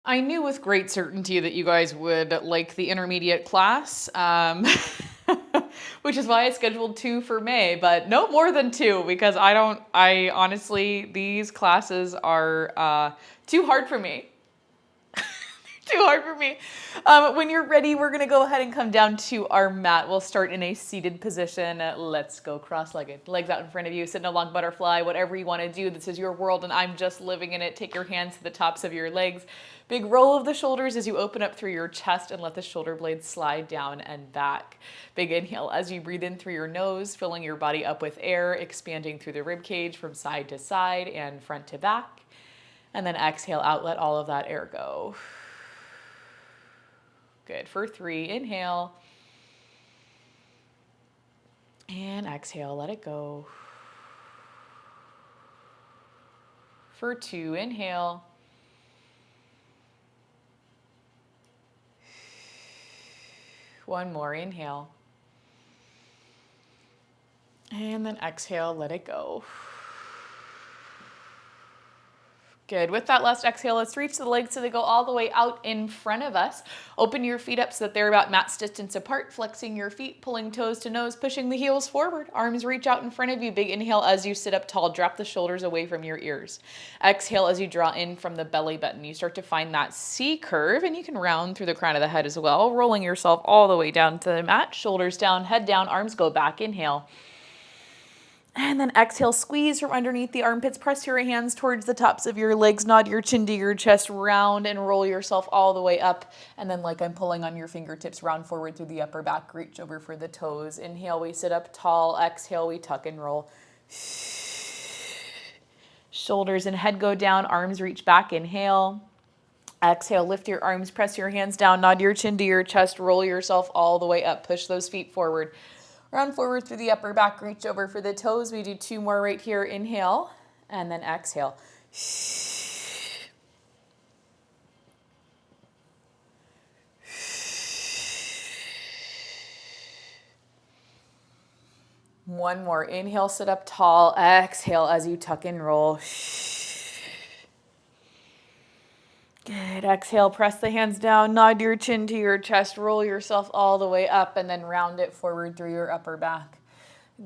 I knew with great certainty that you guys would like the intermediate class, which is why I scheduled 2 for May, but no more than 2 because I honestly, these classes are too hard for me. Too hard for me. When you're ready, we're gonna go ahead and come down to our mat. We'll start in a seated position. Let's go cross-legged. Legs out in front of you, sit in a long butterfly, whatever you wanna do. This is your world and I'm just living in it. Take your hands to the tops of your legs. Big roll of the shoulders as you open up through your chest and let the shoulder blades slide down and back. Big inhale as you breathe in through your nose, filling your body up with air, expanding through the rib cage from side to side and front to back. And then exhale out, let all of that air go. Good. For 3, inhale. And exhale, let it go. For 2, inhale. One more, inhale. And then exhale, let it go. Good. With that last exhale, let's reach the legs so they go all the way out in front of us. Open your feet up so that they're about mat's distance apart, flexing your feet, pulling toes to nose, pushing the heels forward. Arms reach out in front of you. Big inhale as you sit up tall. Drop the shoulders away from your ears. Exhale as you draw in from the belly button. You start to find that C curve, and you can round through the crown of the head as well, rolling yourself all the way down to the mat. Shoulders down, head down, arms go back. Inhale. And then exhale, squeeze from underneath the armpits, press your hands towards the tops of your legs, nod your chin to your chest, round and roll yourself all the way up. And then like I'm pulling on your fingertips, round forward through the upper back, reach over for the toes. Inhale, we sit up tall. Exhale, we tuck and roll. Shoulders and head go down, arms reach back. Inhale. Exhale, lift your arms, press your hands down, nod your chin to your chest, roll yourself all the way up, push those feet forward. Round forward through the upper back, reach over for the toes. We do 2 more right here. Inhale, and then exhale. One more. Inhale, sit up tall. Exhale as you tuck and roll. Good. Exhale, press the hands down, nod your chin to your chest, roll yourself all the way up, and then round it forward through your upper back.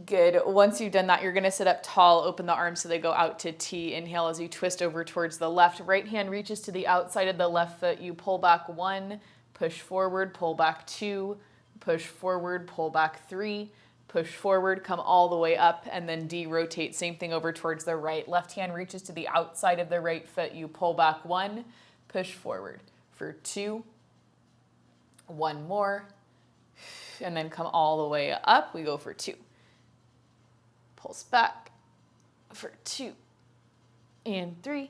Good. Once you've done that, you're going to sit up tall, open the arms so they go out to T. Inhale as you twist over towards the left. Right hand reaches to the outside of the left foot. You pull back 1, push forward, pull back 2, push forward, pull back 3, push forward, come all the way up, and then de-rotate. Same thing over towards the right. Left hand reaches to the outside of the right foot. You pull back 1, push forward for 2, 1 more, and then come all the way up. We go for 2. Pulse back for 2 and 3.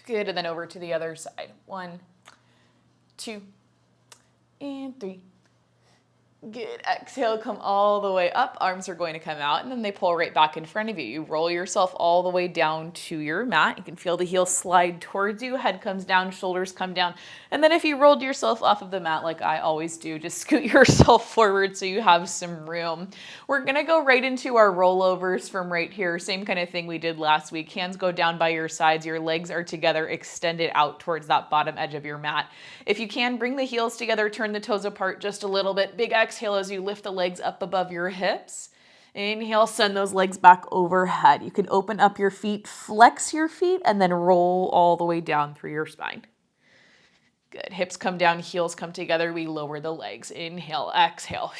Good, and then over to the other side. 1, 2, and 3. Good. Exhale, come all the way up. Arms are going to come out, and then they pull right back in front of you. You roll yourself all the way down to your mat. You can feel the heels slide towards you. Head comes down, shoulders come down. And then if you rolled yourself off of the mat like I always do, just scoot yourself forward so you have some room. We're going to go right into our rollovers from right here. Same kind of thing we did last week. Hands go down by your sides. Your legs are together, extended out towards that bottom edge of your mat. If you can, bring the heels together, turn the toes apart just a little bit. Big exhale as you lift the legs up above your hips. Inhale, send those legs back overhead. You can open up your feet, flex your feet, and then roll all the way down through your spine. Good. Hips come down, heels come together. We lower the legs. Inhale, exhale.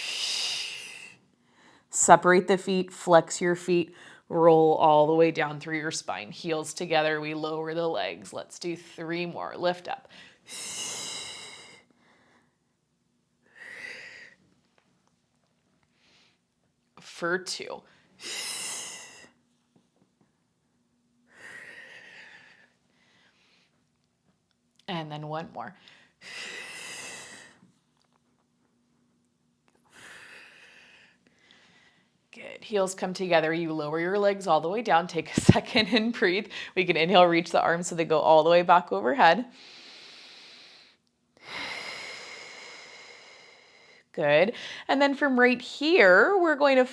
Separate the feet, flex your feet, roll all the way down through your spine. Heels together, we lower the legs. Let's do 3 more. Lift up. For 2. And then 1 more. Good. Heels come together. You lower your legs all the way down. Take a second and breathe. We can inhale, reach the arms so they go all the way back overhead. Good. And then from right here, we're going to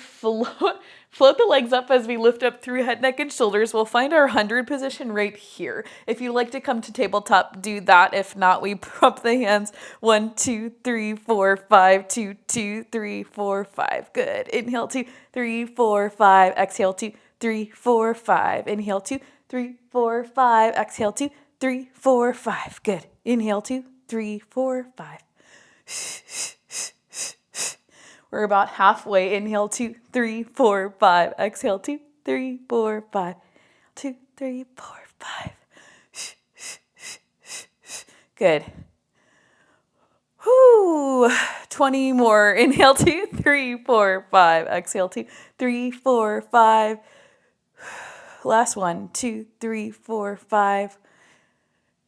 Float the legs up as we lift up through head, neck, and shoulders. We'll find our 100 position right here. If you like to come to tabletop, do that. If not, we prop the hands. 1, 2, 3, 4, 5, 2, 2, 3, 4, 5. Good. Inhale, 2, 3, 4, 5. Exhale, 2, 3, 4, 5. Inhale, 2, 3, 4, 5. Exhale, 2, 3, 4, 5. Good. Inhale, 2, 3, 4, 5. We're about halfway. Inhale, 2, 3, 4, 5. Exhale, 2, 3, 4, 5. 2, 3, 4, 5. Good. Whoo. 20 more. Inhale, 2, 3, 4, 5. Exhale, 2, 3, 4, 5. Last one. 2, 3, 4, 5.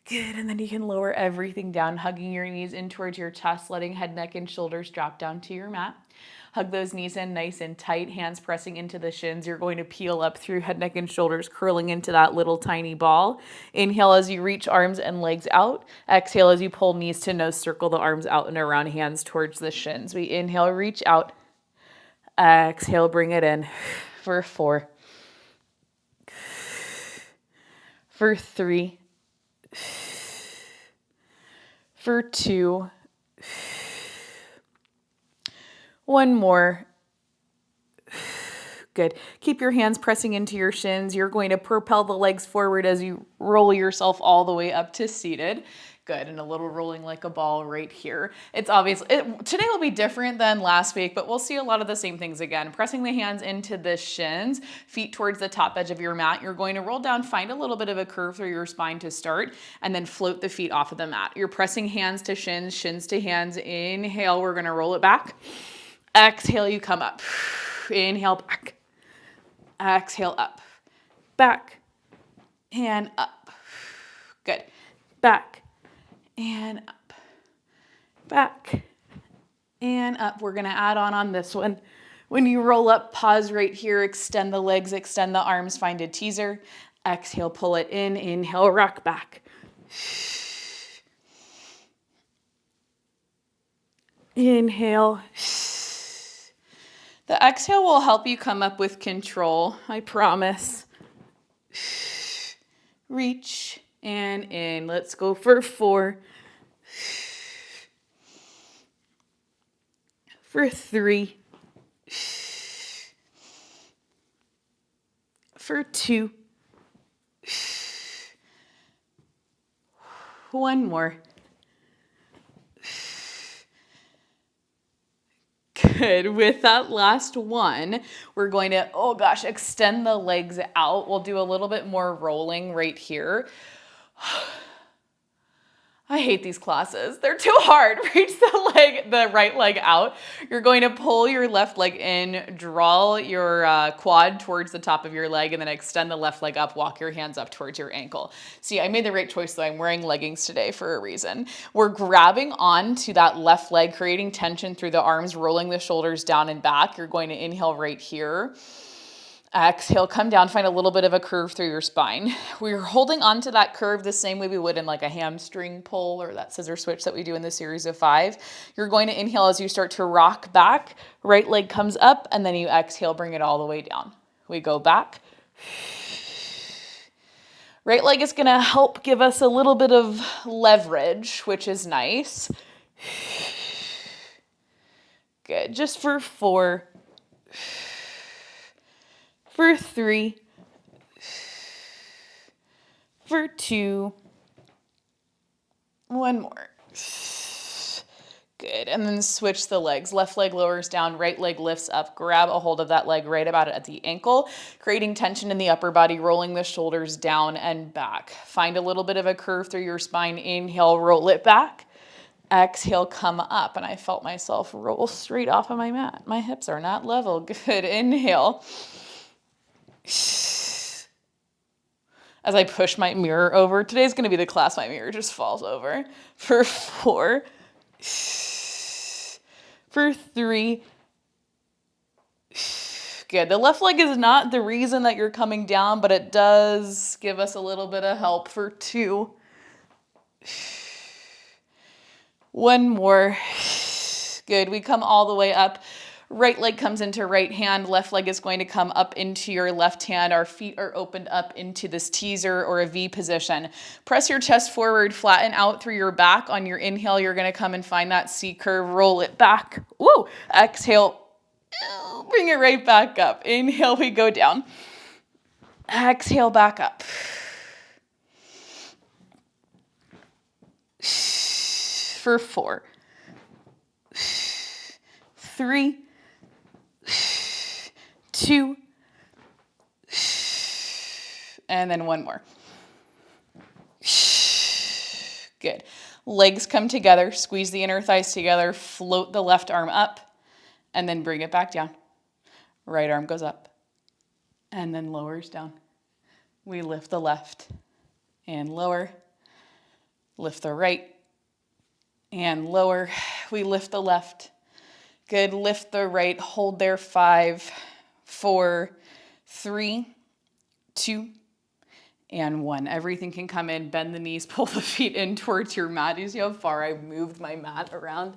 Good, and then you can lower everything down, hugging your knees in towards your chest, letting head, neck, and shoulders drop down to your mat. Hug those knees in nice and tight, hands pressing into the shins. You're going to peel up through head, neck, and shoulders, curling into that little tiny ball. Inhale as you reach arms and legs out. Exhale as you pull knees to nose, circle the arms out and around, hands towards the shins. We inhale, reach out. Exhale, bring it in for 4, for 3, for 2, 1 more. Good. Keep your hands pressing into your shins. You're going to propel the legs forward as you roll yourself all the way up to seated. Good, and a little rolling like a ball right here. It's obvious, today will be different than last week, but we'll see a lot of the same things again. Pressing the hands into the shins, feet towards the top edge of your mat. You're going to roll down, find a little bit of a curve through your spine to start, and then float the feet off of the mat. You're pressing hands to shins, shins to hands. Inhale, we're gonna roll it back. Exhale, you come up. Inhale, back. Exhale, up. Back and up. Good. Back and up, back and up. We're gonna add on this one. When you roll up, pause right here, extend the legs, extend the arms, find a teaser. Exhale, pull it in, inhale, rock back. Inhale. The exhale will help you come up with control, I promise. Reach and in. Let's go for 4, for 3, for 2, 1 more. Good. With that last one, we're going to, oh gosh, extend the legs out. We'll do a little bit more rolling right here. I hate these classes. They're too hard. Reach the right leg out. You're going to pull your left leg in, draw your quad towards the top of your leg, and then extend the left leg up, walk your hands up towards your ankle. See, I made the right choice though. I'm wearing leggings today for a reason. We're grabbing onto that left leg, creating tension through the arms, rolling the shoulders down and back. You're going to inhale right here. Exhale, come down, find a little bit of a curve through your spine. We're holding onto that curve the same way we would in like a hamstring pull or that scissor switch that we do in the series of 5. You're going to inhale as you start to rock back. Right leg comes up, and then you exhale, bring it all the way down. We go back. Right leg is going to help give us a little bit of leverage, which is nice. Good. Just for 4. For 3, for 2, 1 more. Good, and then switch the legs. Left leg lowers down, right leg lifts up. Grab a hold of that leg right about at the ankle, creating tension in the upper body, rolling the shoulders down and back. Find a little bit of a curve through your spine. Inhale, roll it back. Exhale, come up, and I felt myself roll straight off of my mat. My hips are not level. Good, inhale. As I push my mirror over, today's going to be the class my mirror just falls over. For 4, for 3. Good. The left leg is not the reason that you're coming down, but it does give us a little bit of help. For 2. 1 more. Good. We come all the way up. Right leg comes into right hand, left leg is going to come up into your left hand. Our feet are opened up into this teaser or a V position. Press your chest forward, flatten out through your back. On your inhale, you're going to come and find that C curve, roll it back. Woo! Exhale, bring it right back up. Inhale, we go down. Exhale, back up. For 4, 3, 2, and then one more. Good. Legs come together, squeeze the inner thighs together, float the left arm up, and then bring it back down. Right arm goes up, and then lowers down. We lift the left and lower, lift the right and lower. We lift the left. Good. Lift the right. Hold there. 5, 4, 3, 2, and 1. Everything can come in. Bend the knees. Pull the feet in towards your mat. You see how far I moved my mat around?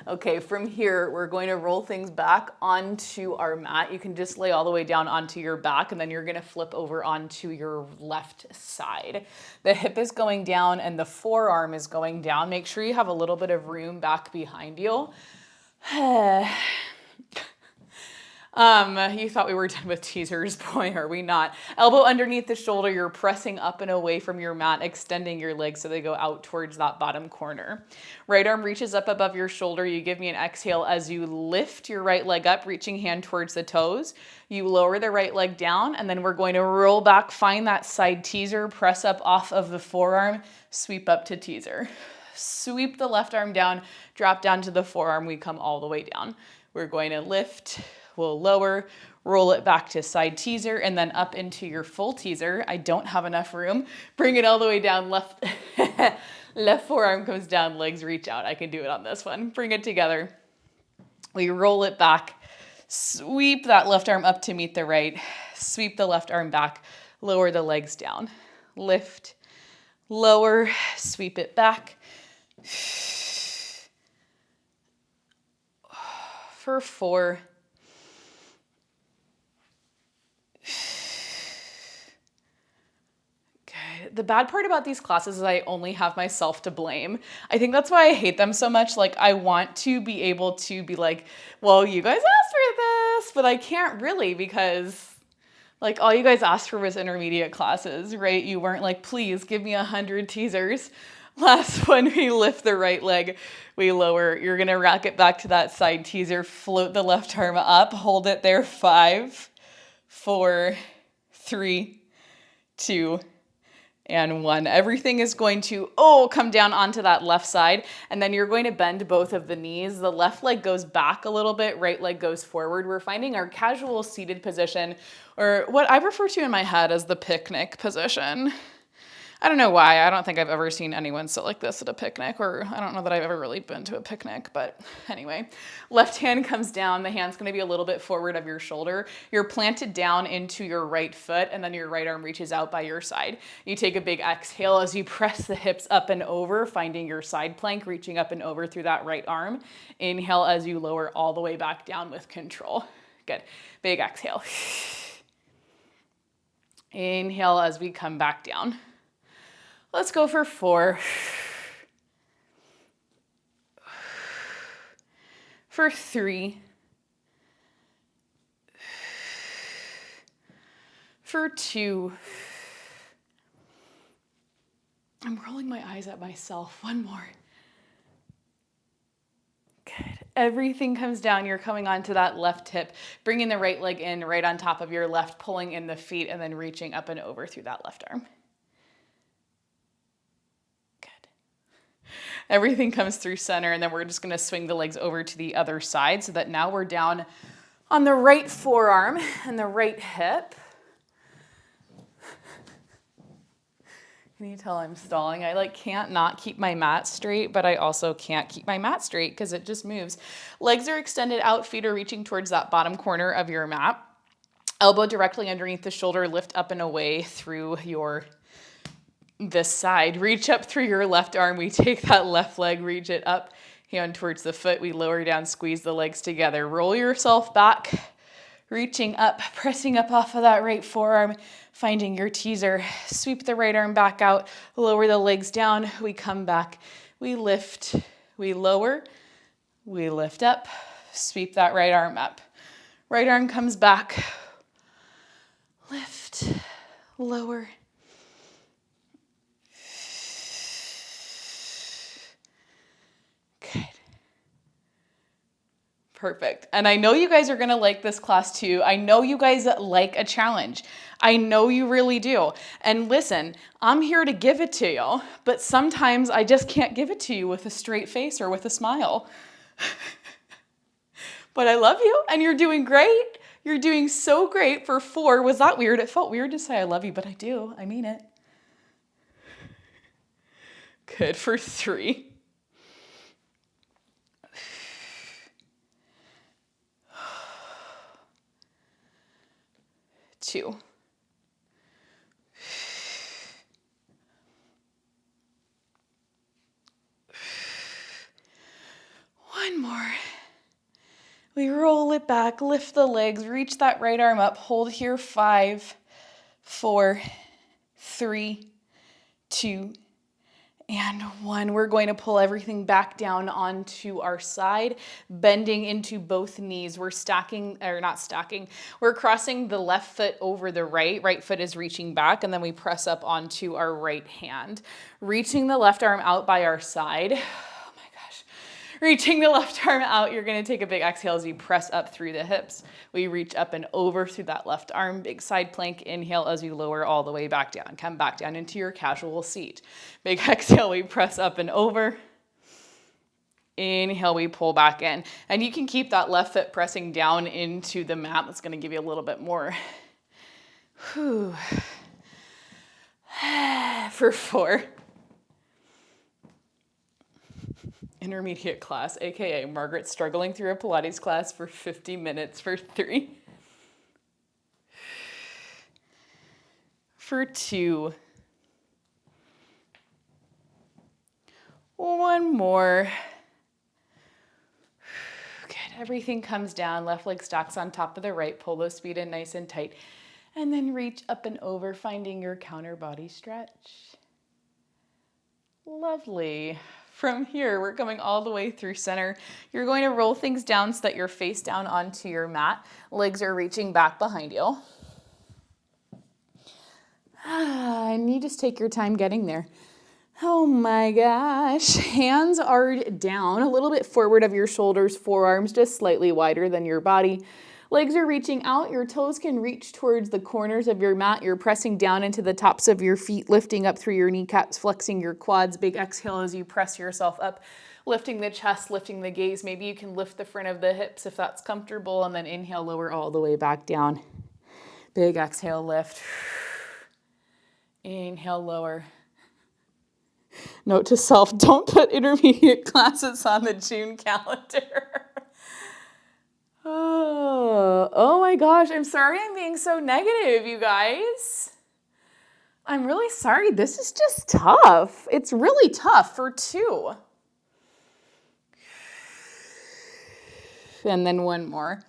Okay, from here, we're going to roll things back onto our mat. You can just lay all the way down onto your back, and then you're gonna flip over onto your left side. The hip is going down and the forearm is going down. Make sure you have a little bit of room back behind you. You thought we were done with teasers. Boy, are we not. Elbow underneath the shoulder. You're pressing up and away from your mat, extending your legs so they go out towards that bottom corner. Right arm reaches up above your shoulder. You give me an exhale as you lift your right leg up, reaching hand towards the toes. You lower the right leg down, and then we're going to roll back, find that side teaser, press up off of the forearm, sweep up to teaser. Sweep the left arm down, drop down to the forearm. We come all the way down. We're going to lift. We'll lower, roll it back to side teaser, and then up into your full teaser. I don't have enough room. Bring it all the way down. Left forearm comes down, legs reach out. I can do it on this one. Bring it together. We roll it back. Sweep that left arm up to meet the right. Sweep the left arm back. Lower the legs down. Lift, lower, sweep it back. For 4, the bad part about these classes is I only have myself to blame. I think that's why I hate them so much. Like, I want to be able to be like, well, you guys asked for this, but I can't really because like all you guys asked for was intermediate classes, right? You weren't like, please give me 100 teasers. Last one, we lift the right leg, we lower. You're gonna rack it back to that side teaser, float the left arm up, hold it there. 5, 4, 3, 2, and 1. Everything is going to, come down onto that left side, and then you're going to bend both of the knees. The left leg goes back a little bit, right leg goes forward. We're finding our casual seated position, or what I refer to in my head as the picnic position. I don't know why. I don't think I've ever seen anyone sit like this at a picnic, or I don't know that I've ever really been to a picnic, but anyway. Left hand comes down. The hand's gonna be a little bit forward of your shoulder. You're planted down into your right foot, and then your right arm reaches out by your side. You take a big exhale as you press the hips up and over, finding your side plank, reaching up and over through that right arm. Inhale as you lower all the way back down with control. Good. Big exhale. Inhale as we come back down. Let's go for 4. For 3. For 2. I'm rolling my eyes at myself. 1 more. Good. Everything comes down. You're coming onto that left hip, bringing the right leg in right on top of your left, pulling in the feet, and then reaching up and over through that left arm. Everything comes through center, and then we're just going to swing the legs over to the other side so that now we're down on the right forearm and the right hip. Can you tell I'm stalling? I can't not keep my mat straight, but I also can't keep my mat straight because it just moves. Legs are extended out, feet are reaching towards that bottom corner of your mat. Elbow directly underneath the shoulder, lift up and away through this side. Reach up through your left arm. We take that left leg, reach it up, Hand towards the foot. We lower down, squeeze the legs together. Roll yourself back, reaching up, pressing up off of that right forearm, finding your teaser. Sweep the right arm back out, lower the legs down. We come back, we lift, we lower, we lift up, sweep that right arm up. Right arm comes back, lift, lower. Good. Perfect. And I know you guys are going to like this class too. I know you guys like a challenge. I know you really do. And listen, I'm here to give it to you, but sometimes I just can't give it to you with a straight face or with a smile. But I love you and you're doing great. You're doing so great for 4. Was that weird? It felt weird to say I love you, but I do. I mean it. Good for 3. 2. 1 more. We roll it back, lift the legs, reach that right arm up, hold here. 5, 4, 3, 2, and 1. We're going to pull everything back down onto our side, bending into both knees. We're we're crossing the left foot over the right foot is reaching back, and then we press up onto our right hand. Reaching the left arm out by our side. Reaching the left arm out, you're gonna take a big exhale as you press up through the hips. We reach up and over through that left arm, big side plank. Inhale as you lower all the way back down. Come back down into your casual seat. Big exhale, we press up and over. Inhale, we pull back in. And you can keep that left foot pressing down into the mat. That's gonna give you a little bit more. For 4. Intermediate class, aka Margaret struggling through a Pilates class for 50 minutes for 3. For 2. 1 more. Good, everything comes down, left leg stacks on top of the right, pull those feet in nice and tight, and then reach up and over, finding your counter body stretch. Lovely. From here, we're coming all the way through center. You're going to roll things down so that you're face down onto your mat. Legs are reaching back behind you. And you just take your time getting there. Oh my gosh. Hands are down, a little bit forward of your shoulders, forearms just slightly wider than your body. Legs are reaching out. Your toes can reach towards the corners of your mat. You're pressing down into the tops of your feet, lifting up through your kneecaps, flexing your quads. Big exhale as you press yourself up, lifting the chest, lifting the gaze. Maybe you can lift the front of the hips if that's comfortable, and then inhale, lower all the way back down. Big exhale, lift. Inhale, lower. Note to self, don't put intermediate classes on the June calendar. Oh my gosh, I'm sorry I'm being so negative, you guys. I'm really sorry. This is just tough. It's really tough for 2. And then 1 more.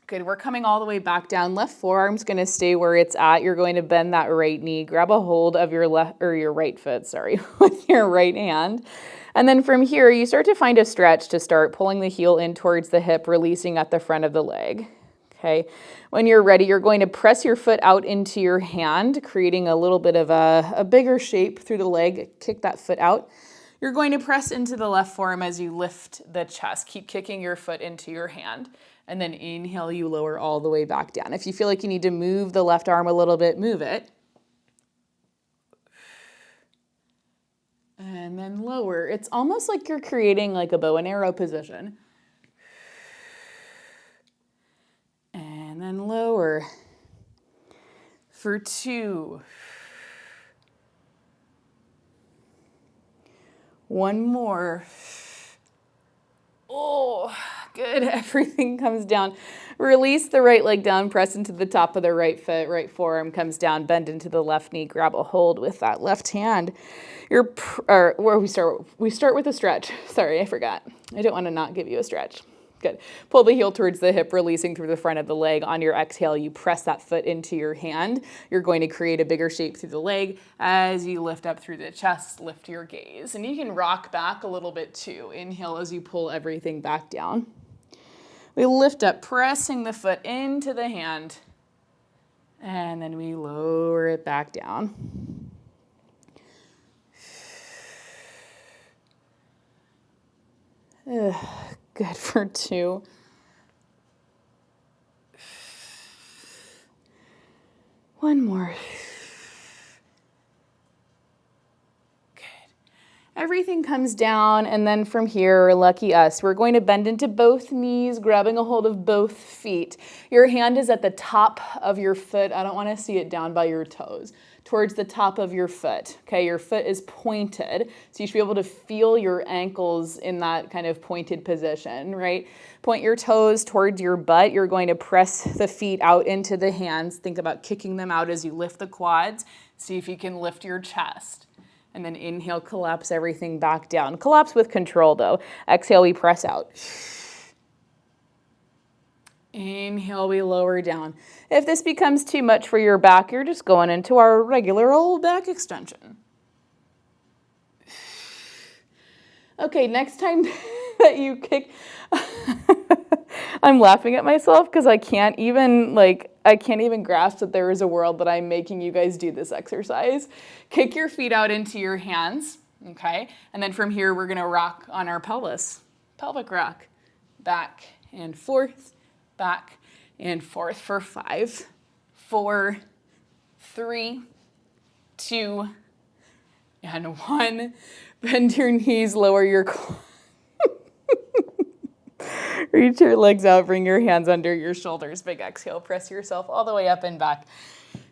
Good, we're coming all the way back down. Left forearm's gonna stay where it's at. You're going to bend that right knee, grab a hold of your your right foot, with your right hand. And then from here, you start to find a stretch to start pulling the heel in towards the hip, releasing at the front of the leg. Okay, when you're ready, you're going to press your foot out into your hand, creating a little bit of a bigger shape through the leg. Kick that foot out. You're going to press into the left forearm as you lift the chest. Keep kicking your foot into your hand. And then inhale, you lower all the way back down. If you feel like you need to move the left arm a little bit, move it. And then lower. It's almost like you're creating like a bow and arrow position. And then lower. For 2. 1 more. Oh, Good, everything comes down. Release the right leg down, press into the top of the right foot, right forearm comes down, bend into the left knee, grab a hold with that left hand. Where we start with a stretch. Sorry, I forgot. I don't want to not give you a stretch. Good. Pull the heel towards the hip, releasing through the front of the leg. On your exhale, you press that foot into your hand. You're going to create a bigger shape through the leg. As you lift up through the chest, lift your gaze. And you can rock back a little bit too. Inhale as you pull everything back down. We lift up, pressing the foot into the hand. And then we lower it back down. Good for 2. One more. Good. Everything comes down, and then from here, lucky us, we're going to bend into both knees, grabbing a hold of both feet. Your hand is at the top of your foot. I don't want to see it down by your toes. Towards the top of your foot. Okay, your foot is pointed, so you should be able to feel your ankles in that kind of pointed position, right? Point your toes towards your butt. You're going to press the feet out into the hands. Think about kicking them out as you lift the quads. See if you can lift your chest. And then inhale, collapse everything back down. Collapse with control though. Exhale, we press out. Inhale, we lower down. If this becomes too much for your back, you're just going into our regular old back extension. Okay, next time that you kick, I'm laughing at myself because I can't even grasp that there is a world that I'm making you guys do this exercise. Kick your feet out into your hands, okay? And then from here, we're gonna rock on our pelvis. Pelvic rock, back and forth. Back and forth for 5, 4, 3, 2, and 1. Bend your knees, lower your reach your legs out, bring your hands under your shoulders. Big exhale, press yourself all the way up and back.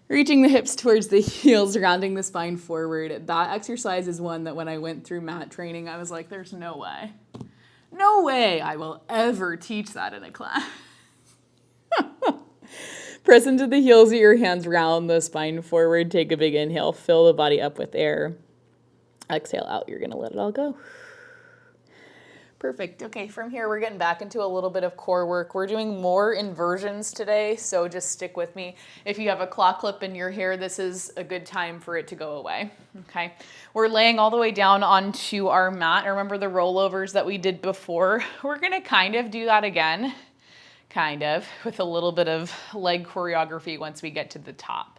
Reaching the hips towards the heels, rounding the spine forward. That exercise is one that when I went through mat training, I was like, there's no way I will ever teach that in a class. Press into the heels of your hands, round the spine forward. Take a big inhale, fill the body up with air. Exhale out, you're gonna let it all go. Perfect. Okay, from here we're getting back into a little bit of core work. We're doing more inversions today, so just stick with me. If you have a claw clip in your hair, this is a good time for it to go away. Okay, we're laying all the way down onto our mat. Remember the rollovers that we did before? We're gonna kind of do that again. With a little bit of leg choreography once we get to the top.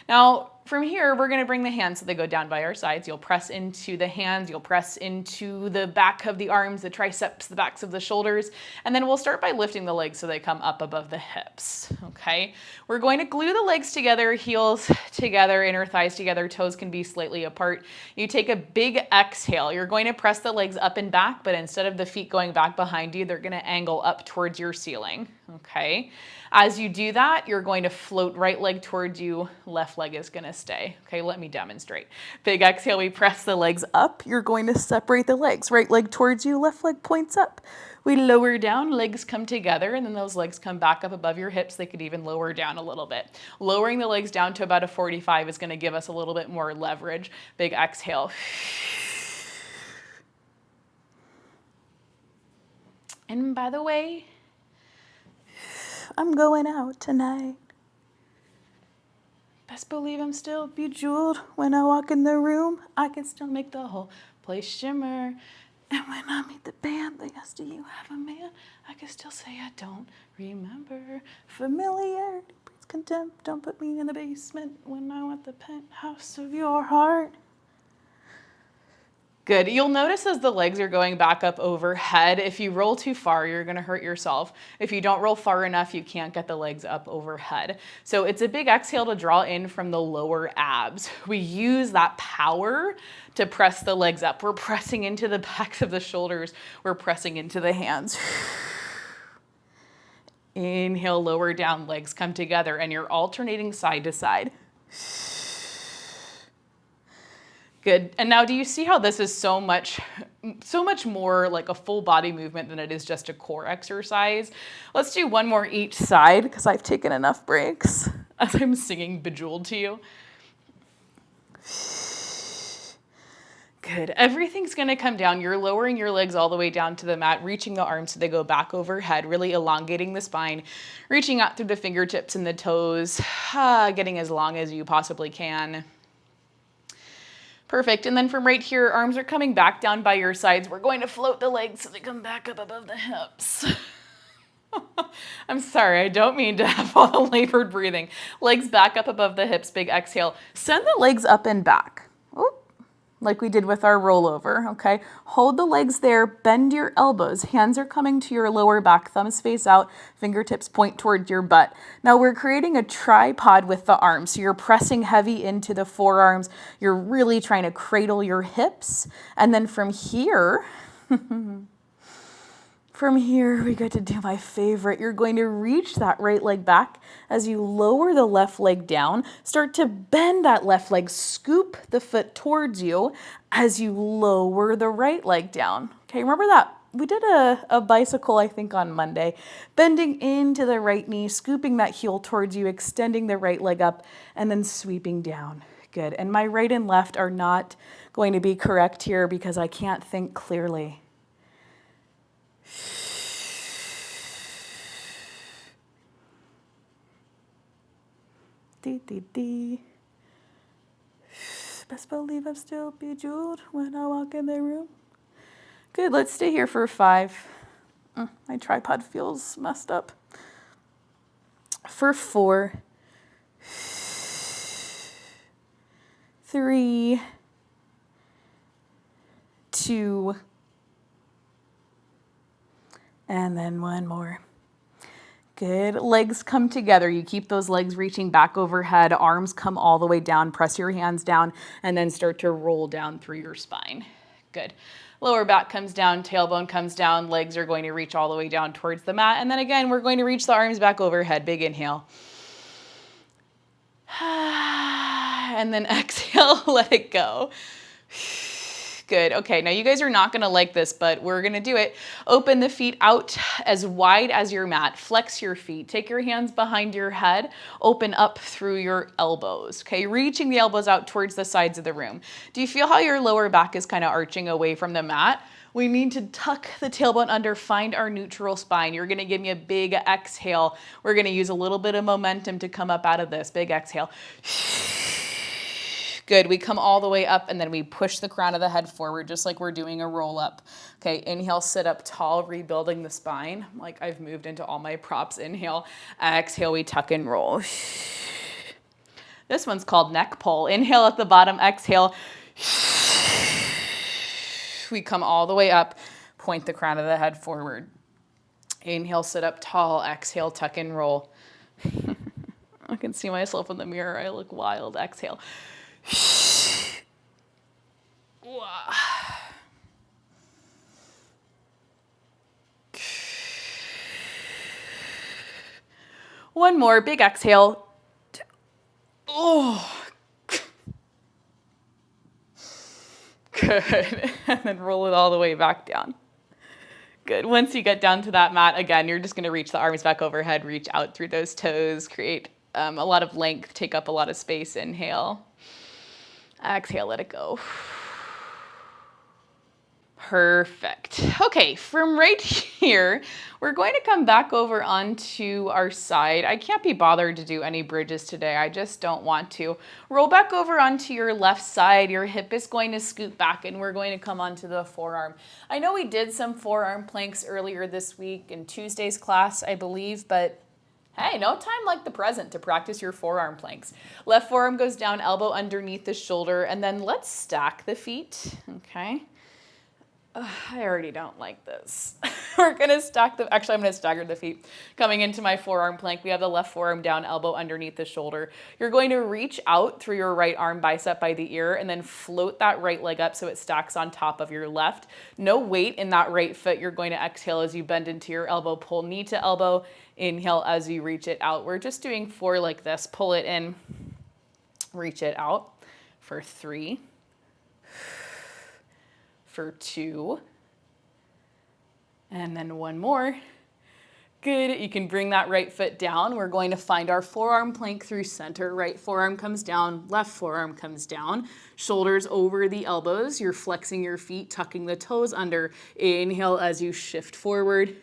Now, from here, we're gonna bring the hands so they go down by our sides. You'll press into the hands, you'll press into the back of the arms, the triceps, the backs of the shoulders, and then we'll start by lifting the legs so they come up above the hips, okay? We're going to glue the legs together, heels together, inner thighs together, toes can be slightly apart. You take a big exhale. You're going to press the legs up and back, but instead of the feet going back behind you, they're gonna angle up towards your ceiling, okay? As you do that, you're going to float right leg towards you, left leg is gonna stay. Okay, let me demonstrate. Big exhale, we press the legs up. You're going to separate the legs. Right leg towards you, left leg points up. We lower down, legs come together, and then those legs come back up above your hips. They could even lower down a little bit. Lowering the legs down to about a 45 is gonna give us a little bit more leverage. Big exhale. And by the way, I'm going out tonight. Best believe I'm still bejeweled. When I walk in the room, I can still make the whole place shimmer. And when I meet the band, they ask, do you have a man? I can still say I don't remember. Familiarity breeds contempt. Don't put me in the basement when I want the penthouse of your heart. Good. You'll notice as the legs are going back up overhead, if you roll too far, you're going to hurt yourself. If you don't roll far enough, you can't get the legs up overhead. So it's a big exhale to draw in from the lower abs. We use that power to press the legs up. We're pressing into the backs of the shoulders. We're pressing into the hands. Inhale, lower down, legs come together, and you're alternating side to side. Good. And now do you see how this is so much so much more like a full body movement than it is just a core exercise. Let's do one more each side because I've taken enough breaks as I'm singing Bejeweled to you. Good. Everything's going to come down. You're lowering your legs all the way down to the mat, reaching the arms so they go back overhead, really elongating the spine, reaching out through the fingertips and the toes, getting as long as you possibly can. Perfect. And then from right here, arms are coming back down by your sides. We're going to float the legs so they come back up above the hips. I'm sorry, I don't mean to have all the labored breathing. Legs back up above the hips, big exhale. Send the legs up and back. Like we did with our rollover, okay? Hold the legs there, bend your elbows. Hands are coming to your lower back, thumbs face out, fingertips point towards your butt. Now we're creating a tripod with the arms. So you're pressing heavy into the forearms. You're really trying to cradle your hips. And then from here, we get to do my favorite. You're going to reach that right leg back as you lower the left leg down. Start to bend that left leg, scoop the foot towards you as you lower the right leg down. Okay, remember that? We did a bicycle, I think, on Monday. Bending into the right knee, scooping that heel towards you, extending the right leg up, and then sweeping down. Good. And my right and left are not going to be correct here because I can't think clearly. Best believe I'm still bejeweled when I walk in the room. Good, let's stay here for 5. My tripod feels messed up. For 4, 3, 2, and then one more. Good. Legs come together. You keep those legs reaching back overhead. Arms come all the way down. Press your hands down and then start to roll down through your spine. Good. Lower back comes down, tailbone comes down. Legs are going to reach all the way down towards the mat. And then again, we're going to reach the arms back overhead. Big inhale. And then exhale, let it go. Good. Okay, now you guys are not going to like this, but we're going to do it. Open the feet out as wide as your mat. Flex your feet. Take your hands behind your head. Open up through your elbows. Okay, reaching the elbows out towards the sides of the room. Do you feel how your lower back is kind of arching away from the mat? We need to tuck the tailbone under, find our neutral spine. You're going to give me a big exhale. We're going to use a little bit of momentum to come up out of this. Big exhale. Good. We come all the way up and then we push the crown of the head forward just like we're doing a roll up. Okay, inhale, sit up tall, rebuilding the spine. Like I've moved into all my props. Inhale, exhale, we tuck and roll. This one's called neck pull. Inhale at the bottom, exhale. We come all the way up, point the crown of the head forward. Inhale, sit up tall, exhale, tuck and roll. I can see myself in the mirror. I look wild. Exhale. One more, big exhale. Oh, good. And then roll it all the way back down. Good. Once you get down to that mat, again, you're just going to reach the arms back overhead, reach out through those toes, create a lot of length, take up a lot of space. Inhale. Exhale, let it go. Perfect. Okay, from right here, we're going to come back over onto our side. I can't be bothered to do any bridges today. I just don't want to. Roll back over onto your left side. Your hip is going to scoot back and we're going to come onto the forearm. I know we did some forearm planks earlier this week in Tuesday's class, I believe, but hey, no time like the present to practice your forearm planks. Left forearm goes down, elbow underneath the shoulder, and then let's stack the feet, okay? I already don't like this. We're gonna stack the, actually I'm gonna stagger the feet. Coming into my forearm plank, we have the left forearm down, elbow underneath the shoulder. You're going to reach out through your right arm bicep by the ear and then float that right leg up so it stacks on top of your left. No weight in that right foot. You're going to exhale as you bend into your elbow, pull knee to elbow, inhale as you reach it out. We're just doing 4 like this. Pull it in, reach it out for 3, for 2, and then 1 more. Good, you can bring that right foot down. We're going to find our forearm plank through center. Right forearm comes down, left forearm comes down. Shoulders over the elbows. You're flexing your feet, tucking the toes under. Inhale as you shift forward.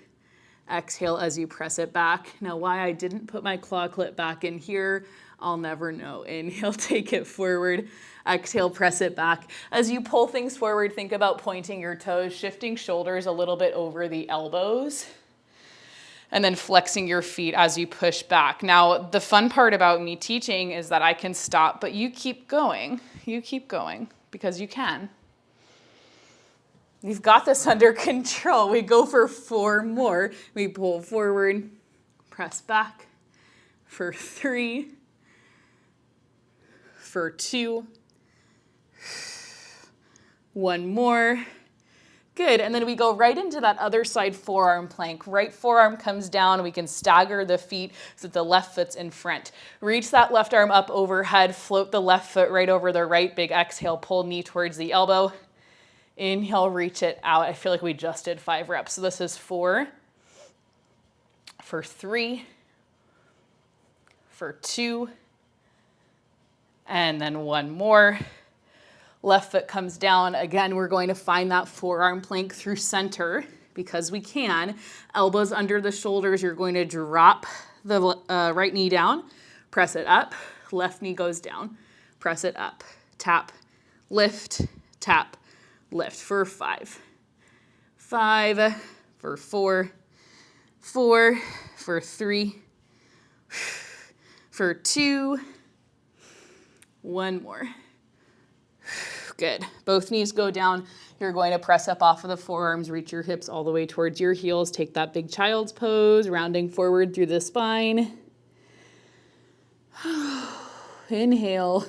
Exhale as you press it back. Now, why I didn't put my claw clip back in here, I'll never know. Inhale, take it forward. Exhale, press it back. As you pull things forward, think about pointing your toes, shifting shoulders a little bit over the elbows, and then flexing your feet as you push back. Now, the fun part about me teaching is that I can stop, but you keep going. You keep going because you can. You've got this under control. We go for 4 more. We pull forward, press back for 3, for 2, 1 more. Good, and then we go right into that other side forearm plank. Right forearm comes down. We can stagger the feet so that the left foot's in front. Reach that left arm up overhead. Float the left foot right over the right. Big exhale, pull knee towards the elbow. Inhale, reach it out. I feel like we just did 5 reps. So this is 4, for 3, for 2, and then 1 more. Left foot comes down. Again, we're going to find that forearm plank through center because we can. Elbows under the shoulders. You're going to drop the right knee down, press it up. Left knee goes down, press it up. Tap, lift, tap, lift for 5. 5, for 4, 4, for 3, for 2, 1 more. Good. Both knees go down. You're going to press up off of the forearms, reach your hips all the way towards your heels. Take that big child's pose, rounding forward through the spine. Inhale.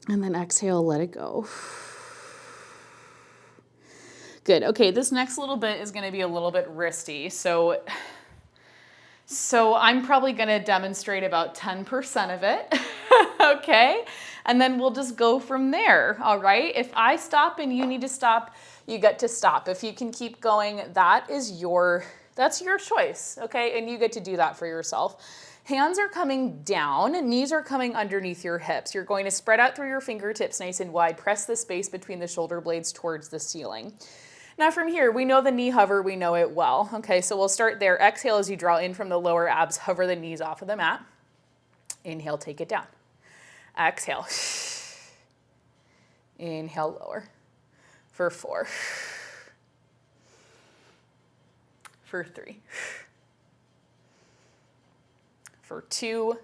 And then exhale, let it go. Good. Okay, this next little bit is going to be a little bit wristy. So I'm probably going to demonstrate about 10% of it. Okay? And then we'll just go from there, all right? If I stop and you need to stop, you get to stop. If you can keep going, that's your choice, okay? And you get to do that for yourself. Hands are coming down, knees are coming underneath your hips. You're going to spread out through your fingertips nice and wide. Press the space between the shoulder blades towards the ceiling. Now from here, we know the knee hover, we know it well. Okay, so we'll start there. Exhale as you draw in from the lower abs, hover the knees off of the mat. Inhale, take it down. Exhale. Inhale, lower. For 4. For 3. For 2.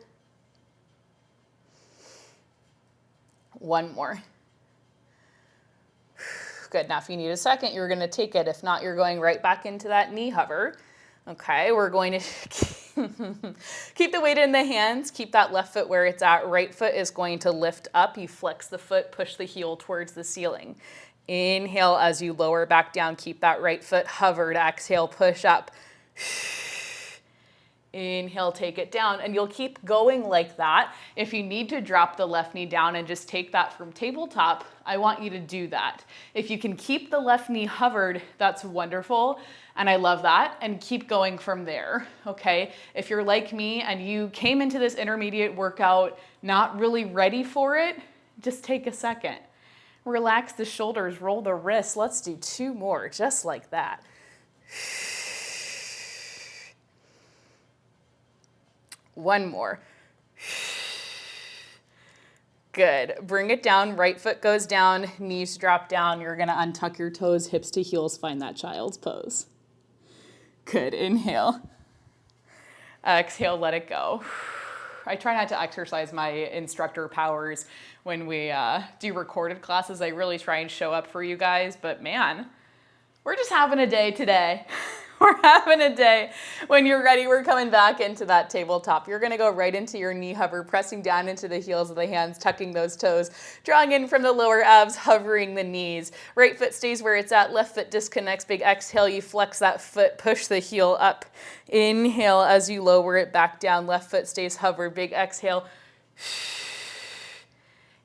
1 more. Good. Now, if you need a second, you're going to take it. If not, you're going right back into that knee hover. Okay, we're going to keep the weight in the hands. Keep that left foot where it's at. Right foot is going to lift up. You flex the foot, push the heel towards the ceiling. Inhale as you lower back down. Keep that right foot hovered. Exhale, push up. Inhale, take it down, and you'll keep going like that. If you need to drop the left knee down and just take that from tabletop, I want you to do that. If you can keep the left knee hovered, that's wonderful, and I love that, and keep going from there, okay? If you're like me and you came into this intermediate workout not really ready for it, just take a second. Relax the shoulders, roll the wrists. Let's do 2 more, just like that. One more. Good. Bring it down. Right foot goes down. Knees drop down. You're going to untuck your toes, hips to heels. Find that child's pose. Good. Inhale. Exhale. Let it go. I try not to exercise my instructor powers when we do recorded classes. I really try and show up for you guys. But man, we're just having a day today. We're having a day. When you're ready, we're coming back into that tabletop. You're going to go right into your knee hover, pressing down into the heels of the hands, tucking those toes, drawing in from the lower abs, hovering the knees. Right foot stays where it's at. Left foot disconnects. Big exhale. You flex that foot, push the heel up. Inhale as you lower it back down. Left foot stays hovered. Big exhale.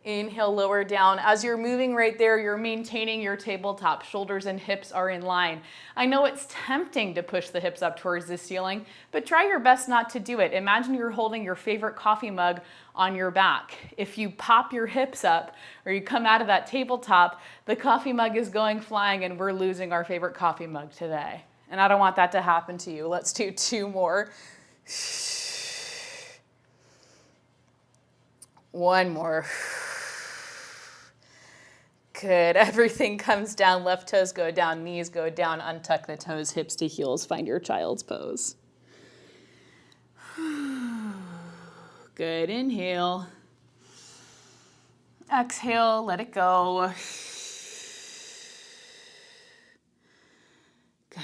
Inhale, lower down. As you're moving right there, you're maintaining your tabletop. Shoulders and hips are in line. I know it's tempting to push the hips up towards the ceiling, but try your best not to do it. Imagine you're holding your favorite coffee mug on your back. If you pop your hips up or you come out of that tabletop, the coffee mug is going flying and we're losing our favorite coffee mug today. And I don't want that to happen to you. Let's do 2 more. 1 more. Good. Everything comes down. Left toes go down, knees go down. Untuck the toes, hips to heels. Find your child's pose. Good. Inhale. Exhale. Let it go. Good.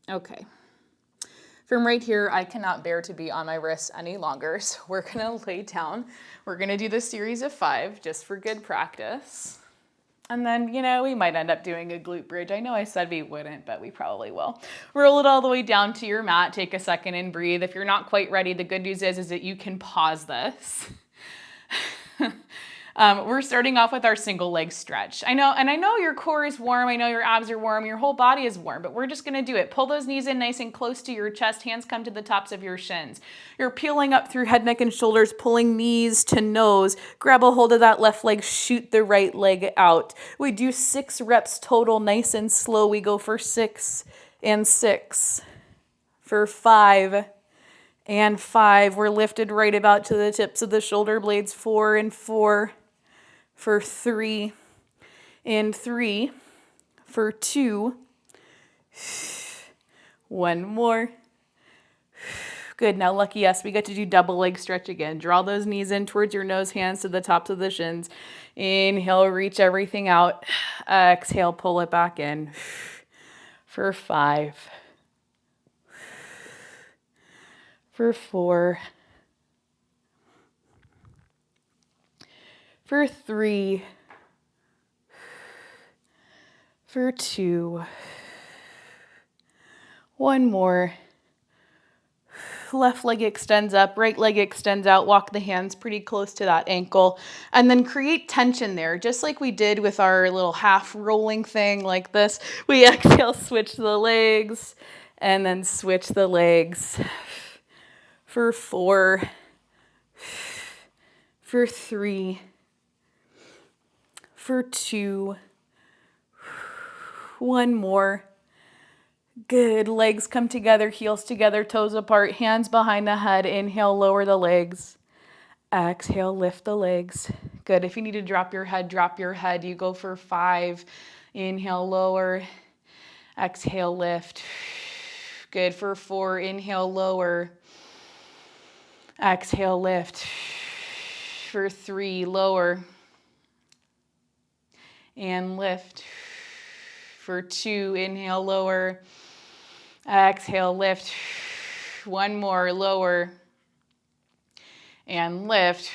Okay. From right here, I cannot bear to be on my wrists any longer, so we're gonna lay down. We're gonna do this series of 5 just for good practice. And then, we might end up doing a glute bridge. I know I said we wouldn't, but we probably will. Roll it all the way down to your mat. Take a second and breathe. If you're not quite ready, the good news is that you can pause this. We're starting off with our single leg stretch. I know your core is warm. I know your abs are warm. Your whole body is warm, but we're just going to do it. Pull those knees in nice and close to your chest. Hands come to the tops of your shins. You're peeling up through head, neck, and shoulders, pulling knees to nose. Grab a hold of that left leg. Shoot the right leg out. We do 6 reps total, nice and slow. We go for 6 and 6, for 5 and 5. We're lifted right about to the tips of the shoulder blades. 4 and 4. For 3 and 3, for 2, 1 more. Good, now lucky us, we get to do double leg stretch again. Draw those knees in towards your nose, hands to the tops of the shins. Inhale, reach everything out. Exhale, pull it back in. For 5, for 4, for 3, for 2, 1 more. Left leg extends up, right leg extends out. Walk the hands pretty close to that ankle. And then create tension there, just like we did with our little half rolling thing like this. We exhale, switch the legs, and then switch the legs. For 4, for 3, for 2, 1 more. Good, legs come together, heels together, toes apart, hands behind the head. Inhale, lower the legs. Exhale, lift the legs. Good, if you need to drop your head, drop your head. You go for 5. Inhale, lower. Exhale, lift. Good, for 4. Inhale, lower. Exhale, lift. For 3, lower. And lift. For 2, inhale, lower. Exhale, lift. 1 more, lower. And lift.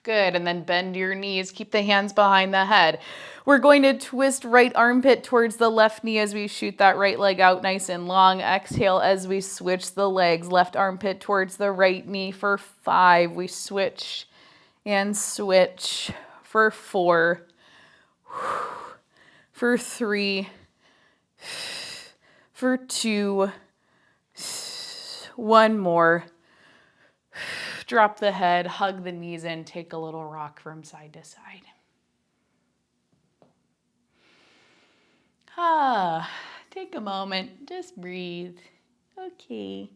Good, and then bend your knees. Keep the hands behind the head. We're going to twist right armpit towards the left knee as we shoot that right leg out nice and long. Exhale as we switch the legs. Left armpit towards the right knee. For 5, we switch and switch. For 4, for 3, for 2, 1 more. Drop the head, hug the knees in, take a little rock from side to side. Take a moment, just breathe. Okay.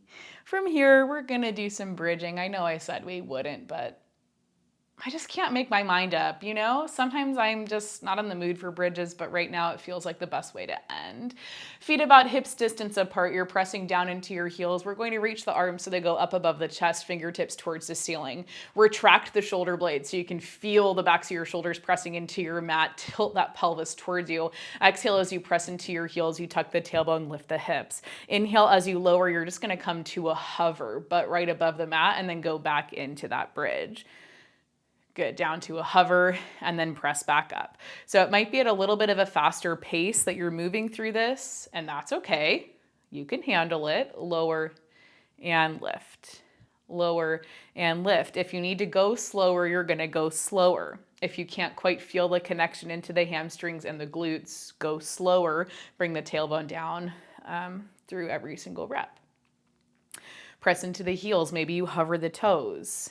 From here, we're gonna do some bridging. I know I said we wouldn't, but I just can't make my mind up, Sometimes I'm just not in the mood for bridges, but right now it feels like the best way to end. Feet about hips distance apart. You're pressing down into your heels. We're going to reach the arms so they go up above the chest, fingertips towards the ceiling. Retract the shoulder blades so you can feel the backs of your shoulders pressing into your mat. Tilt that pelvis towards you. Exhale as you press into your heels. You tuck the tailbone, lift the hips. Inhale as you lower. You're just going to come to a hover, but right above the mat, and then go back into that bridge. Good, down to a hover and then press back up. So it might be at a little bit of a faster pace that you're moving through this, and that's okay. You can handle it. Lower and lift. lower, and lift. If you need to go slower, you're gonna go slower. If you can't quite feel the connection into the hamstrings and the glutes, go slower. Bring the tailbone down through every single rep. Press into the heels. Maybe you hover the toes.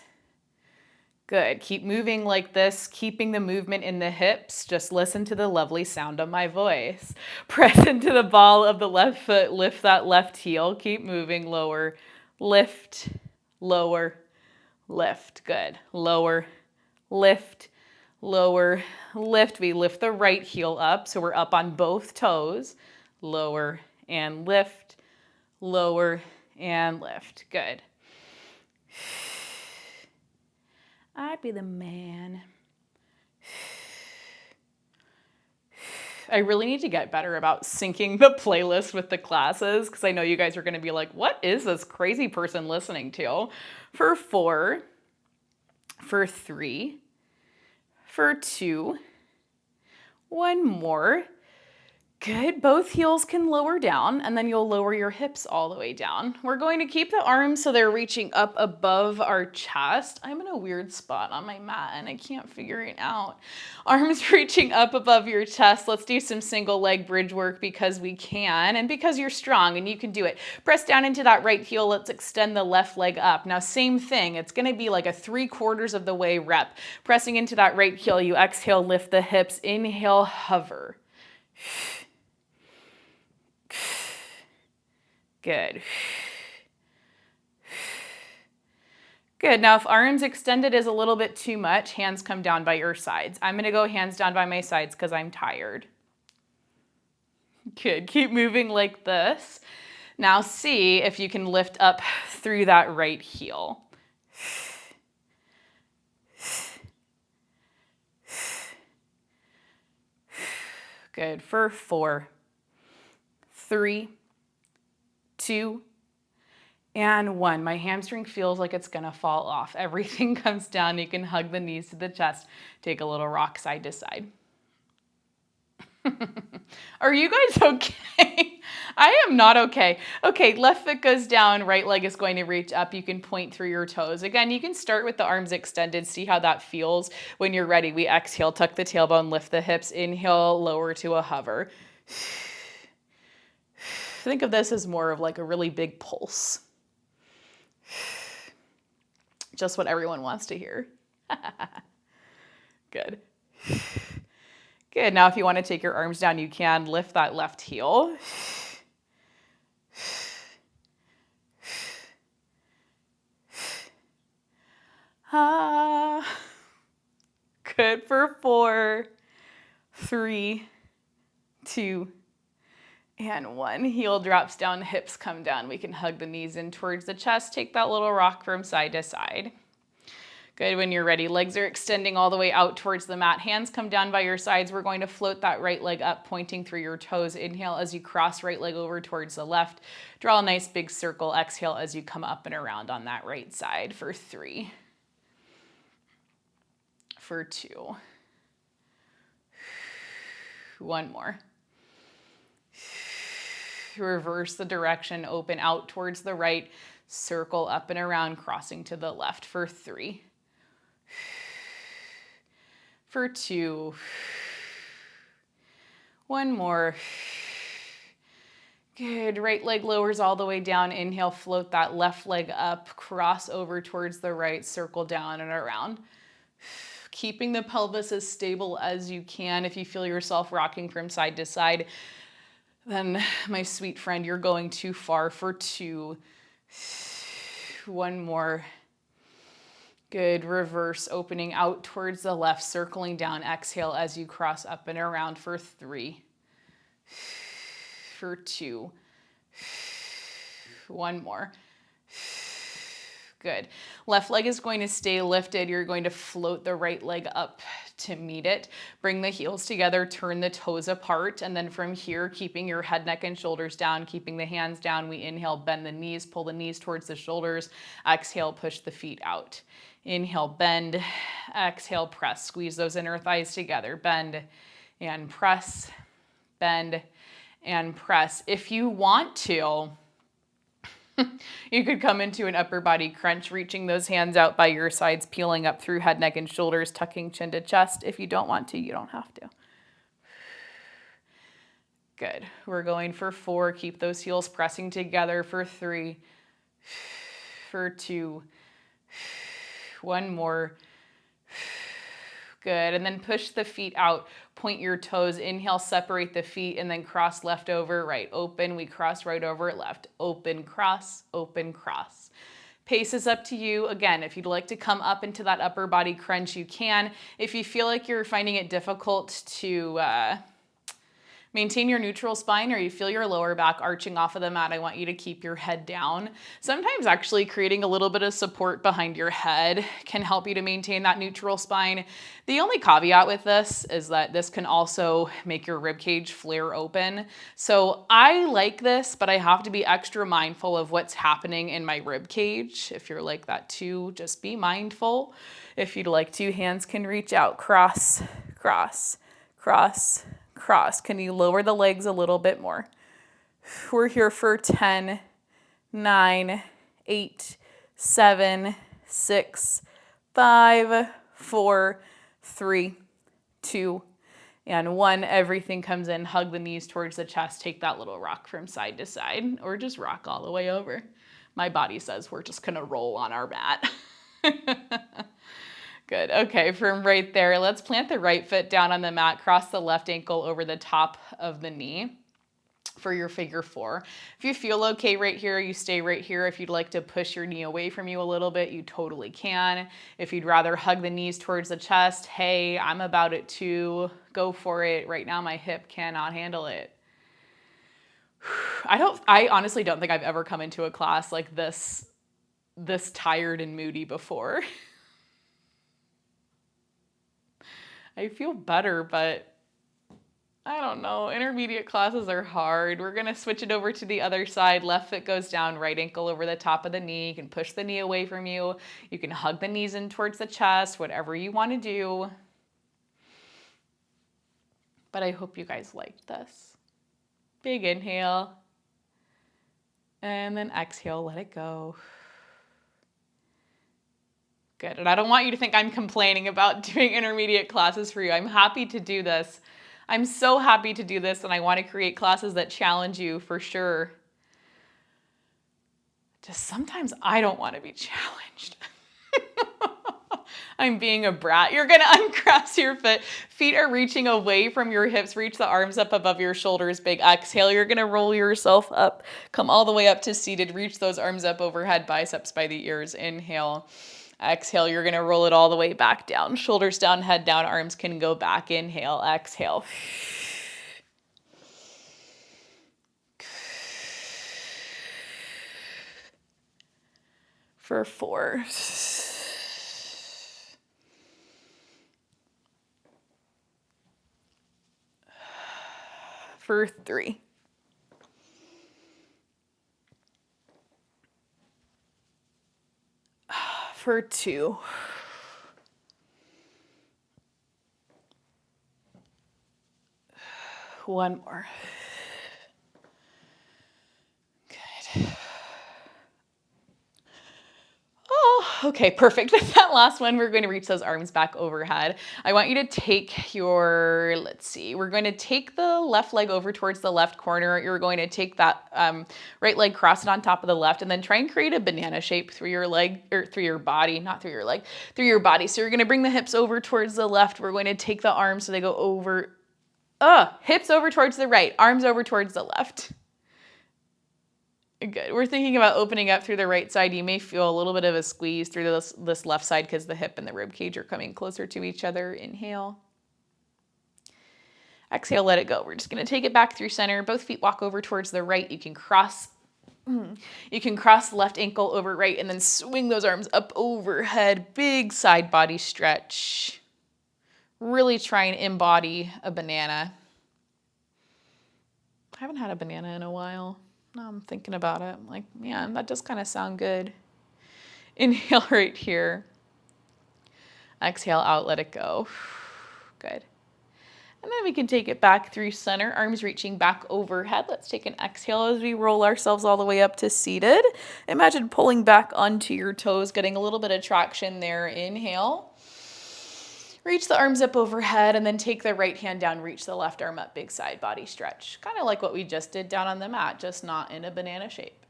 Good. Keep moving like this, keeping the movement in the hips. Just listen to the lovely sound of my voice. Press into the ball of the left foot. Lift that left heel. Keep moving. Lower, lift, lower, lift. Good. Lower, lift, lower, lift. We lift the right heel up, so we're up on both toes. Lower and lift, lower and lift. Good. I'd be the man. I really need to get better about syncing the playlist with the classes because I know you guys are going to be like, what is this crazy person listening to? For 4, for 3, for 2, one more. Good. Both heels can lower down, and then you'll lower your hips all the way down. We're going to keep the arms so they're reaching up above our chest. I'm in a weird spot on my mat, and I can't figure it out. Arms reaching up above your chest. Let's do some single leg bridge work because we can, and because you're strong and you can do it. Press down into that right heel. Let's extend the left leg up. Now, same thing. It's going to be like a 3/4 of the way rep. Pressing into that right heel, you exhale, lift the hips. Inhale, hover. Good. Good. Now, if arms extended is a little bit too much, hands come down by your sides. I'm going to go hands down by my sides because I'm tired. Good. Keep moving like this. Now, see if you can lift up through that right heel. Good. For 4, 3, 2, and 1. My hamstring feels like it's gonna fall off. Everything comes down. You can hug the knees to the chest. Take a little rock side to side. Are you guys okay? I am not okay. Okay, left foot goes down, right leg is going to reach up. You can point through your toes. Again, you can start with the arms extended. See how that feels. When you're ready, we exhale, tuck the tailbone, lift the hips, inhale, lower to a hover. Think of this as more of like a really big pulse. Just what everyone wants to hear. Good. Good. Now, if you want to take your arms down, you can lift that left heel. Good. For 4, 3, 2, and 1. Heel drops down, hips come down. We can hug the knees in towards the chest. Take that little rock from side to side. Good. When you're ready, legs are extending all the way out towards the mat. Hands come down by your sides. We're going to float that right leg up, pointing through your toes. Inhale as you cross right leg over towards the left. Draw a nice big circle. Exhale as you come up and around on that right side for 3, for 2. One more. Reverse the direction, open out towards the right, circle up and around, crossing to the left for 3, for 2, one more. Good. Right leg lowers all the way down. Inhale, float that left leg up, cross over towards the right, circle down and around. Keeping the pelvis as stable as you can. If you feel yourself rocking from side to side, then my sweet friend, you're going too far for 2. One more. Good. Reverse, opening out towards the left, circling down. Exhale as you cross up and around for 3, for 2. One more. Good. Left leg is going to stay lifted. You're going to float the right leg up to meet it. Bring the heels together, turn the toes apart, and then from here, keeping your head, neck, and shoulders down, keeping the hands down, we inhale, bend the knees, pull the knees towards the shoulders. Exhale, push the feet out. Inhale, bend. Exhale, press. Squeeze those inner thighs together. Bend and press. Bend and press. If you want to, You could come into an upper body crunch, reaching those hands out by your sides, peeling up through head, neck, and shoulders, tucking chin to chest. If you don't want to, you don't have to. Good. We're going for 4. Keep those heels pressing together for 3, for 2, 1 more. Good. And then push the feet out. Point your toes. Inhale, separate the feet, and then cross left over, right. Open. We cross right over, left. Open, cross, open, cross. Pace is up to you. Again, if you'd like to come up into that upper body crunch, you can. If you feel like you're finding it difficult to maintain your neutral spine, or you feel your lower back arching off of the mat, I want you to keep your head down. Sometimes actually creating a little bit of support behind your head can help you to maintain that neutral spine. The only caveat with this is that this can also make your rib cage flare open. So I like this, but I have to be extra mindful of what's happening in my rib cage. If you're like that too, just be mindful. If you'd like to, hands can reach out, cross, cross, cross, cross. Can you lower the legs a little bit more? We're here for 10, 9, 8, 7, 6, 5, 4, 3, 2, and 1. Everything comes in. Hug the knees towards the chest. Take that little rock from side to side, or just rock all the way over. My body says we're just gonna roll on our mat. Good. Okay, from right there, let's plant the right foot down on the mat, cross the left ankle over the top of the knee for your figure 4. If you feel okay right here, you stay right here. If you'd like to push your knee away from you a little bit, you totally can. If you'd rather hug the knees towards the chest, hey, I'm about it too. Go for it. Right now, my hip cannot handle it. I honestly don't think I've ever come into a class like this tired and moody before. I feel better, but I don't know. Intermediate classes are hard. We're going to switch it over to the other side. Left foot goes down, right ankle over the top of the knee. You can push the knee away from you. You can hug the knees in towards the chest, whatever you want to do. But I hope you guys liked this. Big inhale. And then exhale, let it go. Good. And I don't want you to think I'm complaining about doing intermediate classes for you. I'm happy to do this. I'm so happy to do this, and I want to create classes that challenge you for sure. Just sometimes I don't want to be challenged. I'm being a brat. You're going to uncross your foot. Feet are reaching away from your hips. Reach the arms up above your shoulders. Big exhale. You're going to roll yourself up. Come all the way up to seated. Reach those arms up overhead, biceps by the ears. Inhale. Exhale, you're going to roll it all the way back down. Shoulders down, head down, arms can go back. Inhale, exhale. For 4. For 3. For 2. One more. Good. Oh, okay, perfect. With that last one, we're going to reach those arms back overhead. I want you to take your, we're going to take the left leg over towards the left corner. You're going to take that right leg, cross it on top of the left, and then try and create a banana shape through your leg, or through your body, not through your leg, through your body. So you're going to bring the hips over towards the left. We're going to take the arms so they go over, hips over towards the right, arms over towards the left. Good. We're thinking about opening up through the right side. You may feel a little bit of a squeeze through this left side because the hip and the rib cage are coming closer to each other. Inhale. Exhale, let it go. We're just going to take it back through center. Both feet walk over towards the right. You can cross left ankle over right and then swing those arms up overhead. Big side body stretch. Really try and embody a banana. I haven't had a banana in a while. Now I'm thinking about it. I'm like, man, that does kind of sound good. Inhale right here. Exhale out, let it go. Good. And then we can take it back through center, arms reaching back overhead. Let's take an exhale as we roll ourselves all the way up to seated. Imagine pulling back onto your toes, getting a little bit of traction there. Inhale. Reach the arms up overhead and then take the right hand down, reach the left arm up, big side body stretch. Kind of like what we just did down on the mat, just not in a banana shape.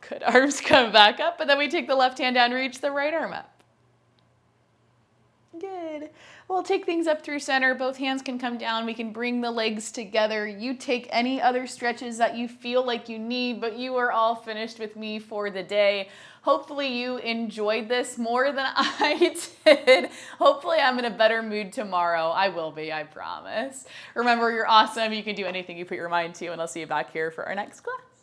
Good, arms come back up, and then we take the left hand down, reach the right arm up. Good. We'll take things up through center. Both hands can come down. We can bring the legs together. You take any other stretches that you feel like you need, but you are all finished with me for the day. Hopefully you enjoyed this more than I did. Hopefully I'm in a better mood tomorrow. I will be, I promise. Remember, you're awesome. You can do anything you put your mind to, and I'll see you back here for our next class.